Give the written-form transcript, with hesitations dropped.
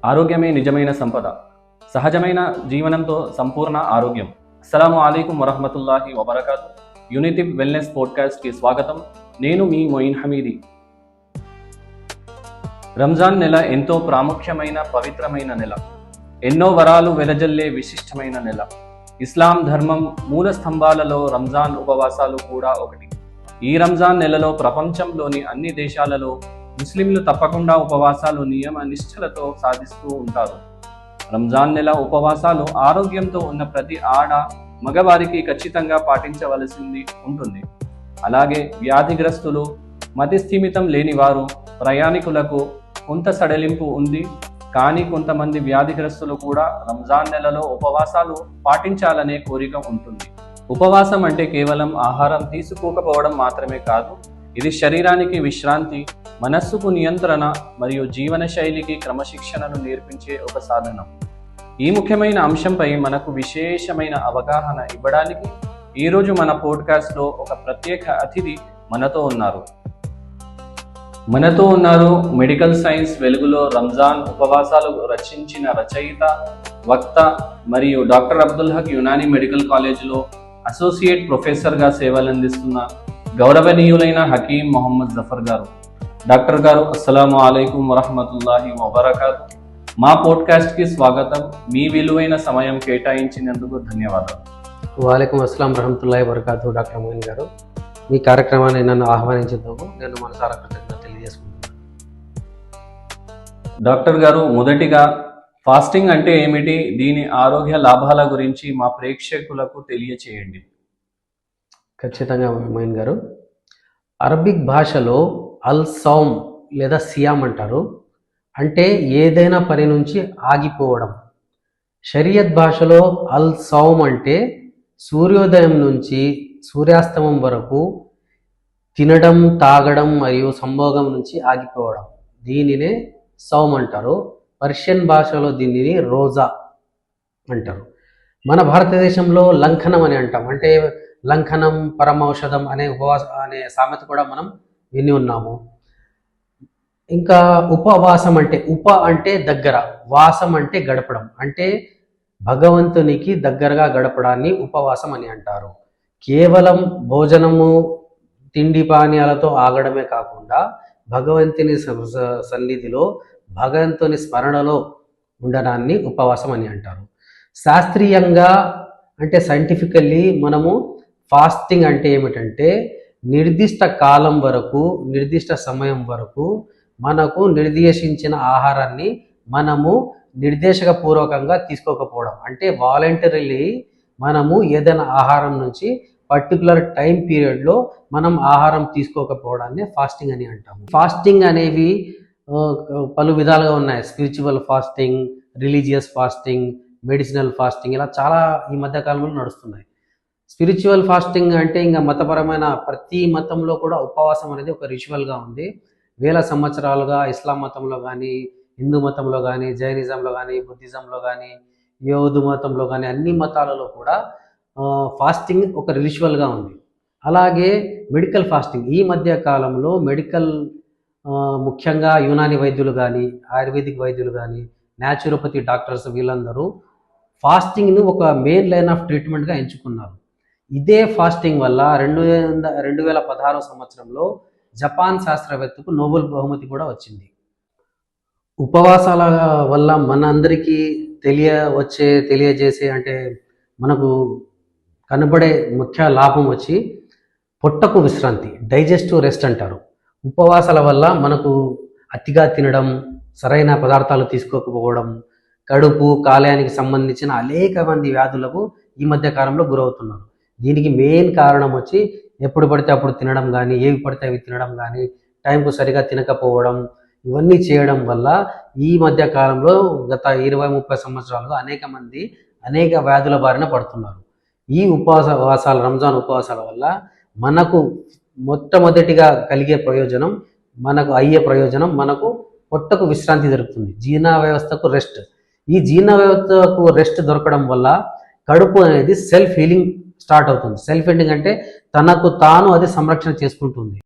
ఆరోగ్యమే నిజమైన సంపద. సహజమైన జీవనంతో సంపూర్ణ ఆరోగ్యం. అస్సలాము అలైకుం వరహ్మతుల్లాహి వబరకాతు. యూనిటివ్ వెల్నెస్ పోడ్కాస్ట్కి స్వాగతం. నేను మీ మొయిన్ హమీది. రంజాన్ నెల ఎంతో ప్రాముఖ్యమైన పవిత్రమైన నెల. ఎన్నో వరాలు వెదజల్లే విశిష్టమైన నెల. ఇస్లాం ధర్మం మూల స్తంభాలలో రంజాన్ ఉపవాసాలు కూడా ఒకటి. ఈ రంజాన్ నెలలో ప్రపంచంలోని అన్ని దేశాలలో ముస్లింలు తప్పకుండా ఉపవాసాలు నియమ నిష్ఠలతో సాధిస్తూ ఉంటారు. రంజాన్ నెల ఉపవాసాలు ఆరోగ్యంతో ఉన్న ప్రతి మగవారికి ఖచ్చితంగా పాటించవలసింది ఉంటుంది. అలాగే వ్యాధిగ్రస్తులు, మతిస్థిమితం లేని వారు, ప్రయాణికులకు కొంత సడలింపు ఉంది. కానీ కొంతమంది వ్యాధిగ్రస్తులు కూడా రంజాన్ నెలలో ఉపవాసాలు పాటించాలనే కోరిక ఉంటుంది. ఉపవాసం అంటే కేవలం ఆహారం తీసుకోకపోవడం మాత్రమే కాదు. ఇది శరీరానికి విశ్రాంతి, మనస్సుకు నియంత్రణ మరియు జీవన శైలికి క్రమశిక్షణను నేర్పించే ఒక సాధనం. ఈ ముఖ్యమైన అంశంపై మనకు విశేషమైన అవగాహన ఇవ్వడానికి ఈరోజు మన పోడ్కాస్ట్లో ఒక ప్రత్యేక అతిథి మనతో ఉన్నారు. మెడికల్ సైన్స్ వెలుగులో రంజాన్ ఉపవాసాలు రచించిన రచయిత, వక్త మరియు డాక్టర్ అబ్దుల్ హక్ యునాని మెడికల్ కాలేజీలో అసోసియేట్ ప్రొఫెసర్గా సేవలందిస్తున్న గౌరవనీయులైన హకీం మొహమ్మద్ జఫర్ గారు. డాక్టర్ గారు, అస్సలాము అలైకుం వరహ్మతుల్లాహి వబరకాతు. మా పోడ్కాస్ట్కి స్వాగతం. మీ విలువైన సమయం కేటాయించినందుకు ధన్యవాదాలు. వాలేకుం అస్సలాం వరహ్మతుల్లాహి వబరకాతు. డాక్టర్ మొయిన్ గారు, మీ కార్యక్రమాన్ని నన్ను ఆహ్వానించేందుకు నేను మనసారా కృతజ్ఞతలు తెలియజేసుకుంటున్నాను. డాక్టర్ గారు, మొదటిగా ఫాస్టింగ్ అంటే ఏమిటి? దీని ఆరోగ్య లాభాల గురించి మా ప్రేక్షకులకు తెలియచేయండి. ఖచ్చితంగా మొయిన్ గారు, అరబిక్ భాషలో అల్ సౌమ్ లేదా సియామ్ అంటారు. అంటే ఏదైనా పని నుంచి ఆగిపోవడం. షరియత్ భాషలో అల్ సౌమ్ అంటే సూర్యోదయం నుంచి సూర్యాస్తమం వరకు తినడం, తాగడం మరియు సంభోగం నుంచి ఆగిపోవడం. దీనినే సౌమ్ అంటారు. పర్షియన్ భాషలో దీనిని రోజా అంటారు. మన భారతదేశంలో లంఘనం అని అంటాం. అంటే లంఘనం పరమౌషధం అనే సామెత కూడా మనం విని ఉన్నాము. ఇంకా ఉపవాసం అంటే అంటే దగ్గర, వాసం అంటే గడపడం. అంటే భగవంతునికి దగ్గరగా గడపడాన్ని ఉపవాసం అని అంటారు. కేవలం భోజనము, తిండి పానీయాలతో ఆగడమే కాకుండా భగవంతుని సన్నిధిలో, భగవంతుని స్మరణలో ఉండడాన్ని ఉపవాసం అని అంటారు. శాస్త్రీయంగా అంటే సైంటిఫికల్లీ మనము ఫాస్టింగ్ అంటే ఏమిటంటే నిర్దిష్ట కాలం వరకు, నిర్దిష్ట సమయం వరకు మనకు నిర్దేశించిన ఆహారాన్ని మనము నిర్దేశకపూర్వకంగా తీసుకోకపోవడం. అంటే వాలంటరీలీ మనము ఏదైనా ఆహారం నుంచి పర్టికులర్ టైం పీరియడ్లో మనం ఆహారం తీసుకోకపోవడాన్ని ఫాస్టింగ్ అని అంటాము. ఫాస్టింగ్ అనేవి పలు విధాలుగా ఉన్నాయి. Spiritual fasting, religious fasting, medicinal fasting, ఇలా చాలా ఈ మధ్య కాలంలో నడుస్తున్నాయి. స్పిరిచువల్ ఫాస్టింగ్ అంటే ఇంకా మతపరమైన ప్రతి మతంలో కూడా ఉపవాసం అనేది ఒక రిచువల్గా ఉంది. వేల సంవత్సరాలుగా ఇస్లాం మతంలో కానీ, హిందూ మతంలో కానీ, జైనిజంలో కానీ, బుద్ధిజంలో కానీ, యోధు మతంలో కానీ అన్ని మతాలలో కూడా ఫాస్టింగ్ ఒక రిచువల్గా ఉంది. అలాగే మెడికల్ ఫాస్టింగ్ ఈ మధ్య కాలంలో ముఖ్యంగా యునాని వైద్యులు కానీ, ఆయుర్వేదిక్ వైద్యులు కానీ, న్యాచురోపతి డాక్టర్స్ వీళ్ళందరూ ఫాస్టింగ్ను ఒక మెయిన్ లైన్ ఆఫ్ ట్రీట్మెంట్గా ఎంచుకున్నారు. ఇదే ఫాస్టింగ్ వల్ల 2016 సంవత్సరంలో జపాన్ శాస్త్రవేత్తకు నోబెల్ బహుమతి కూడా వచ్చింది. ఉపవాసాల వల్ల మనందరికీ తెలియజేసే అంటే మనకు కనబడే ముఖ్య లాభం వచ్చి పొట్టకు విశ్రాంతి, డైజెస్టివ్ రెస్ట్ అంటారు. ఉపవాసాల వల్ల మనకు అతిగా తినడం, సరైన పదార్థాలు తీసుకోకపోవడం, కడుపు, కాలేయానికి సంబంధించిన అనేక మంది వ్యాధులకు ఈ మధ్య కాలంలో గురవుతున్నారు. దీనికి మెయిన్ కారణం వచ్చి ఎప్పుడు పడితే అప్పుడు తినడం కానీ, ఏవి పడితే అవి తినడం కానీ, టైంకు సరిగా తినకపోవడం, ఇవన్నీ చేయడం వల్ల ఈ మధ్య కాలంలో గత 20-30 సంవత్సరాలుగా అనేక మంది అనేక వ్యాధుల బారిన పడుతున్నారు. ఈ రంజాన్ ఉపవాసాల వల్ల మనకు మొట్టమొదటిగా కలిగే ప్రయోజనం, మనకు పొట్టకు విశ్రాంతి దొరుకుతుంది. జీర్ణ వ్యవస్థకు రెస్ట్. ఈ జీర్ణ వ్యవస్థకు రెస్ట్ దొరకడం వల్ల కడుపు అనేది సెల్ఫ్ హీలింగ్ స్టార్ట్ అవుతుంది. సెల్ఫ్ హీలింగ్ అంటే తనకు తాను అది సంరక్షణ చేసుకుంటుంది.